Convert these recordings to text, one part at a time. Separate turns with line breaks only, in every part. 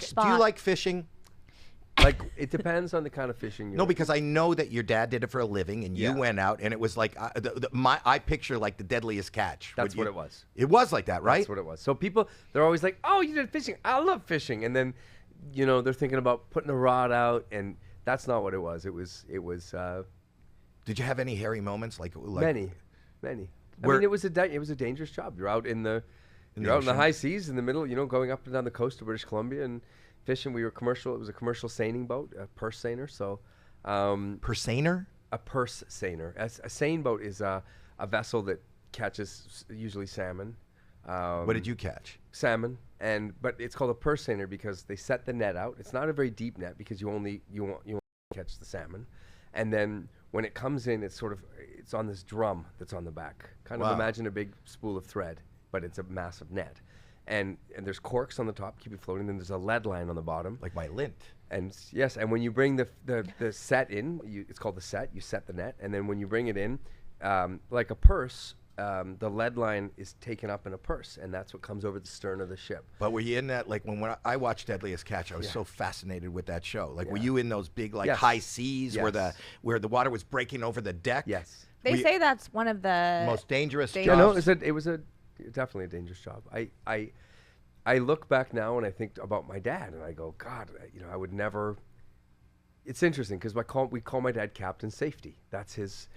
spot.
Do you like fishing?
Like, it depends on the kind of fishing you're
No, because I know that your dad did it for a living, and you went out, and it was like I picture like the Deadliest Catch.
That's what it was.
It was like that, right?
That's what it was. So people, they're always like, "Oh, you did fishing. I love fishing," and then, they're thinking about putting a rod out, and that's not what it was. It was.
Did you have any hairy moments? Like
many. I mean, it was a dangerous job. You're out in the high seas in the middle, going up and down the coast of British Columbia and fishing. We were commercial. It was a commercial seining boat, a purse seiner. So,
purse seiner?
A purse seiner. A seine boat is a vessel that catches usually salmon.
What did you catch?
Salmon, but it's called a purse seiner because they set the net out. It's not a very deep net because you only catch the salmon, and then when it comes in, it's on this drum that's on the back. Kind of imagine a big spool of thread, but it's a massive net. And there's corks on the top, keep it floating. Then there's a lead line on the bottom.
Like my lint.
And yes, and when you bring the set in, it's called the set. You set the net, and then when you bring it in, like a purse, the lead line is taken up in a purse, and that's what comes over the stern of the ship.
But were you in that, like when I watched Deadliest Catch, I was so fascinated with that show. Like, were you in those big high seas where the water was breaking over the deck?
Yes.
They say that's one of the
most dangerous jobs.
Yeah, no, it was definitely a dangerous job. I look back now and I think about my dad, and I go, God, I would never. It's interesting because we call my dad Captain Safety. That's his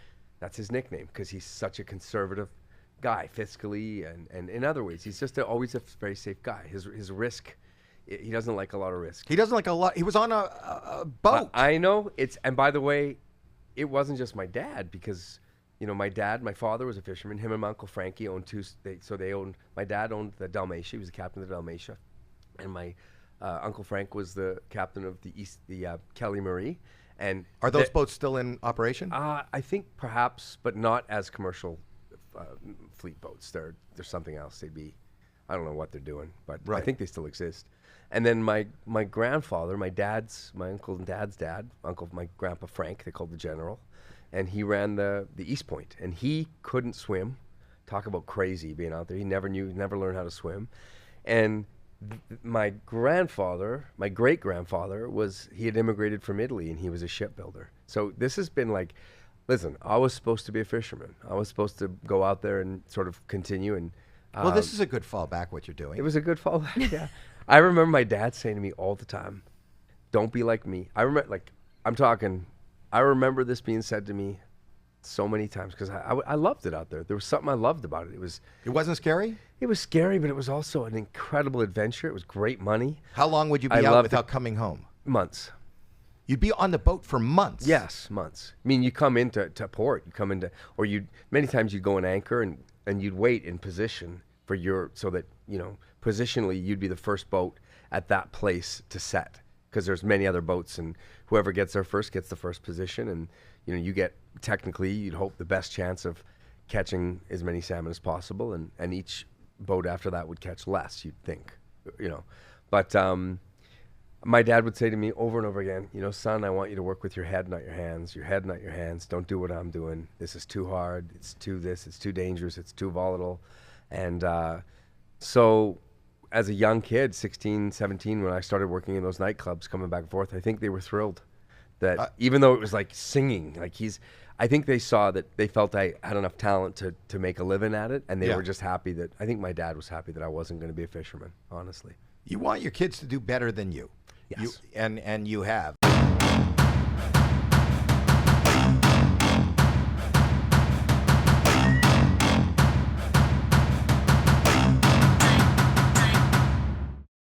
nickname because he's such a conservative guy fiscally and in other ways. He's just always a very safe guy. His risk, he doesn't like a lot of risk.
He doesn't like a lot. He was on a boat.
I know and by the way, it wasn't just my dad because. My father was a fisherman. Him and my Uncle Frankie owned my dad owned the Dalmatia. He was the captain of the Dalmatia. And my Uncle Frank was the captain of the Kelly Marie. And
are those boats still in operation?
I think perhaps, but not as commercial fleet boats. They're something else. I don't know what they're doing, but I think they still exist. And then my grandfather, my uncle and dad's dad, my grandpa Frank, they called the General. And he ran the East Point, and he couldn't swim. Talk about crazy being out there. He never learned how to swim. And my great grandfather he had immigrated from Italy, and he was a shipbuilder. So this has been like, listen, I was supposed to be a fisherman. I was supposed to go out there and sort of continue. And
well, this is a good fallback. What you're doing.
It was a good fallback. Yeah, I remember my dad saying to me all the time, "Don't be like me." I remember this being said to me so many times because I loved it out there. There was something I loved about it.
It wasn't scary?
It was scary, but it was also an incredible adventure. It was great money.
How long would you be out without coming home?
Months.
You'd be on the boat for months?
Yes, months. I mean, you come into port. Many times you go and anchor and you'd wait in position so that, positionally you'd be the first boat at that place to set. Because there's many other boats, and whoever gets there first gets the first position, and you get technically you'd hope the best chance of catching as many salmon as possible, and each boat after that would catch less, you'd think, But my dad would say to me over and over again, son, I want you to work with your head, not your hands. Your head, not your hands. Don't do what I'm doing. This is too hard. It's too dangerous. It's too volatile, and so. As a young kid, 16, 17, when I started working in those nightclubs, coming back and forth, I think they were thrilled that even though it was like singing, I think they saw that they felt I had enough talent to make a living at it, and they were just happy I think my dad was happy that I wasn't going to be a fisherman, honestly.
You want your kids to do better than you.
Yes.
And you have.